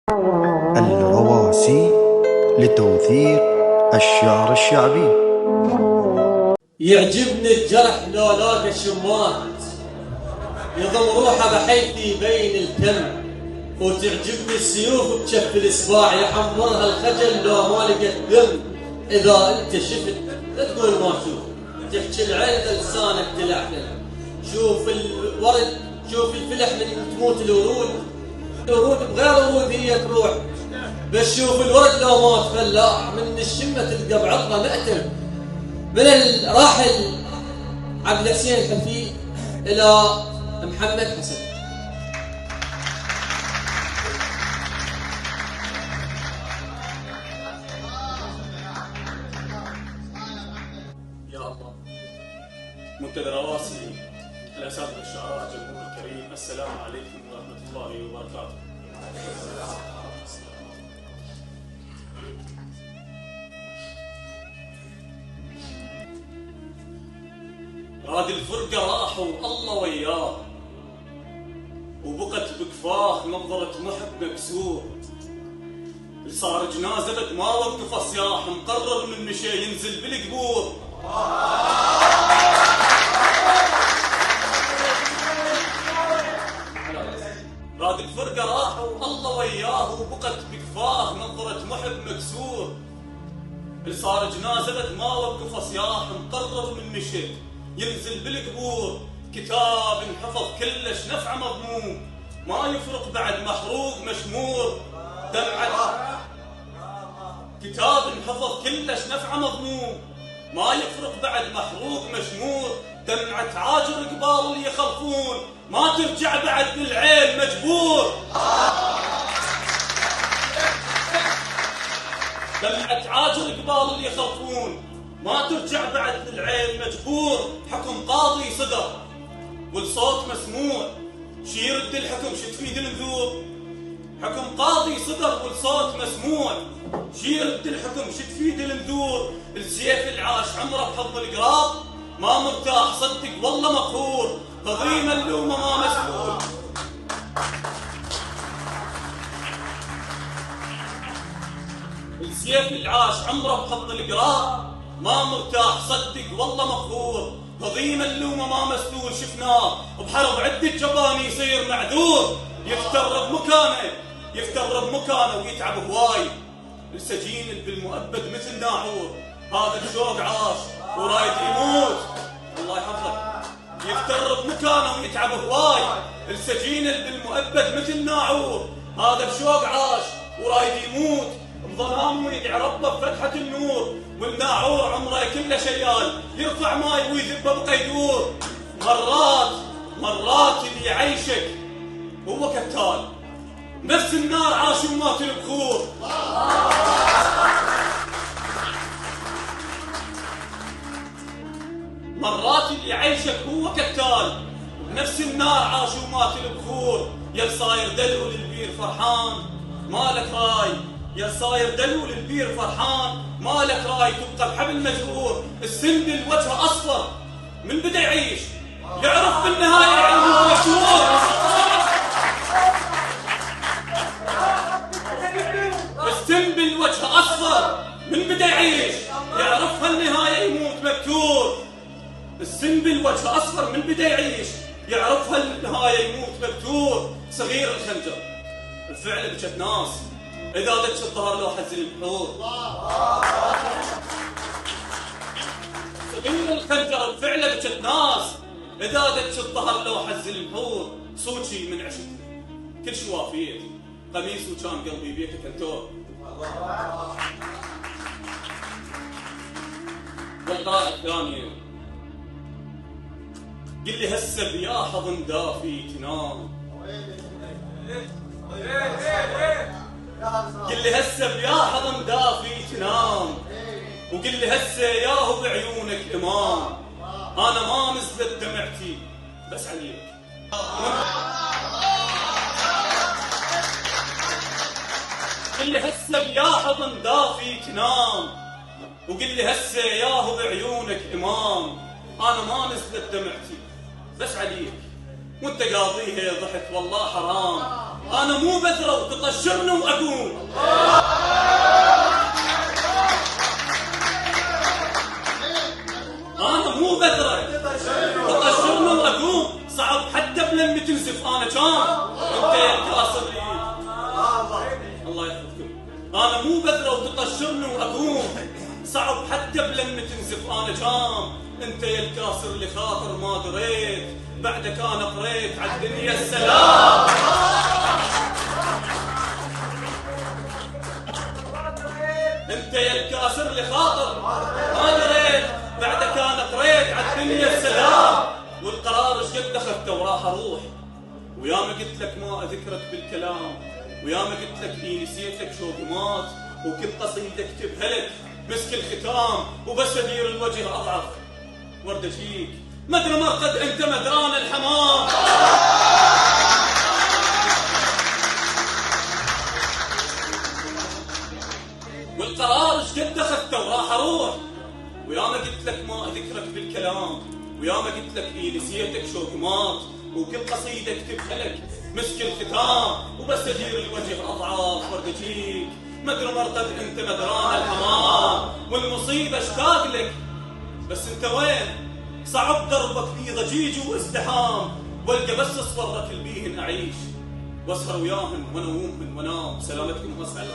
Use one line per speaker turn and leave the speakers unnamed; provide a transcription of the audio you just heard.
الرواسي لتوثيق الشعر الشعبي.
يعجبني الجرح لو لاقى شمات يضم روحه بحيث يبين الكم، وتعجبني السيوف بكف الإصبع يحمرها الخجل لو ما لقت دم. إذا أنت شفت لا تقول ما شوف، تحكي العين لسانك تلعلم. شوف الورد، شوف الفلح من تموت الورود، الورود بغير ورود هي تروح، بس شوف الورد لو ما تفلع من الشمة تلقى بعطره مأتم. من الراحل عبد الحسين الحفيد إلى محمد حسن.
يا الله. منتدى رواسي، الأساتذة الشعراء، الجمهور الكريم، السلام عليكم ورحمة الله وبركاته. راد الفرقة راحوا الله وياه، وبقت بكفاه نظرة محب مكسور. صار جنازة بد ما وقف صياح، مقرر من مشي ينزل بالقبور. راد الفرقة راحوا الله وياه، وبقت بكفاه نظرة محب مكسور. صار جنازة بد ما وقف صياح، مقرر من مشي ينزل بالقبور. كتاب انحفظ كلش نفع مضمون، ما يفرق بعد محروق مشمور. دمعة كتاب انحفظ كلش نفع مضمون، ما يفرق بعد محروق مشمور. دمعة عاجر قبال اللي يخلفون، ما ترجع بعد بالعين مجبور. دمعة عاجر قبال اللي يخلفون، ما ترجع بعد بالعين مجبور. حكم قاضي صدر والصوت مسموع، شي يرد الحكم شي تفيد النذور. حكم قاضي صدر والصوت مسموع، شي يرد الحكم شي تفيد النذور. السيف العاش عمره بحضن القراط، ما مرتاح صدق والله مقهور. تضيم اللومه ما مسؤول. السيف العاش عمره بحضن القراط، ما مرتاح صدق والله مقهور. تضيم اللومه ما مسؤول. شفناه بحرب عدة جبان يصير معذور. يفتر بمكانه ويتعب هواي. السجين بالمؤبد مثل ناعور، هذا الشوق عاش ورايد يموت. الله يحفظك. يفتر بمكانه ويتعب هواي. السجين بالمؤبد مثل ناعور، هذا الشوق عاش ورايد يموت. بظلام ويدعي ربه بفتحة النور، والناعور عمره كله شيال، يرفع ماي ويذبه بقيدور. مرات اللي يعيشك هو كتال، نفس النار عاش ومات البخور. مرات اللي يعيشك هو كتال، نفس النار عاش ومات البخور. يا صاير دلو للبير فرحان مالك راي، يا صاير دلو للبير فرحان مالك راي. تبقى بحبل مجرور، السنبل وجهه اصفر من بدا يعيش يعرف بالنهايه علمه مشهور. السنبل وجهه اصفر من بدا يعيش يعرف هالنهايه يموت مبتور. السنبل وجهه اصفر من بدا يعيش يعرف هالنهايه يموت مبتور. صغير الخنجر الفعل بجت ناس، إذا دتش الظهر لو حزن البحور. صغير الخنجر الفعل بجت ناس، إذا دتش الظهر لو حزن البحور. صوتي من عشقتي كل شي وافيت، قميص وكان قلبي بيتك انتور. والقراءة الثانية قل لي هسه بيا حضن دافي تنام. قل لي هسه بيا حضن دافي تنام، وقل لي هسه ياهو بعيونك امام. انا ما نزلت دمعتي بس عليك. قل لي هسه بيا حضن دافي تنام، وقل لي هسه ياهو بعيونك امام. انا ما نزلت دمعتي بس عليك، وانت قاضيها ضحك والله حرام. انا مو بذره وتطشرني واقوم. انا مو بذره تطشرني واقوم، صعب حتى بلمي تنزف انا كان. انت يا الكاسر الله يحفظكم. انا مو بذره وتطشرني واقوم، صعب حتى بلمي تنزف انا كان. انت يا الكاسر اللي خاطر ما دريت، بعدك انا قريت عالدنيا السلام. انت يا الكاسر اللي خاطر ما دريت، بعدك انا قريت عالدنيا السلام. والقرار ايش قد اخذته وراح اروح، وياما قلت لك ما اذكرك بالكلام، وياما قلت لك نسيتك شوق مات، وكل قصيده اكتبها لك مسك الختام، وبس ادير الوجه اضعف ورد اجيك مدري مرقد انت مدران الحمام. والقرار ايش قد اخذته وراح اروح، وياما قلت لك ما اذكرك بالكلام، وياما قلت لك نسيتك شوق مات، وكل قصيده اكتبها لك مسك الختام، وبس ادير الوجه اضعف ورد اجيك مدري مرقد انت مدران الحمام. والمصيبه اشتاق لك بس انت وين، صعب دربك في ضجيج وازدحام، والقى بس صورك البيهن اعيش، واسهر وياهن ونومهن ونام. سلامتكم واسعد.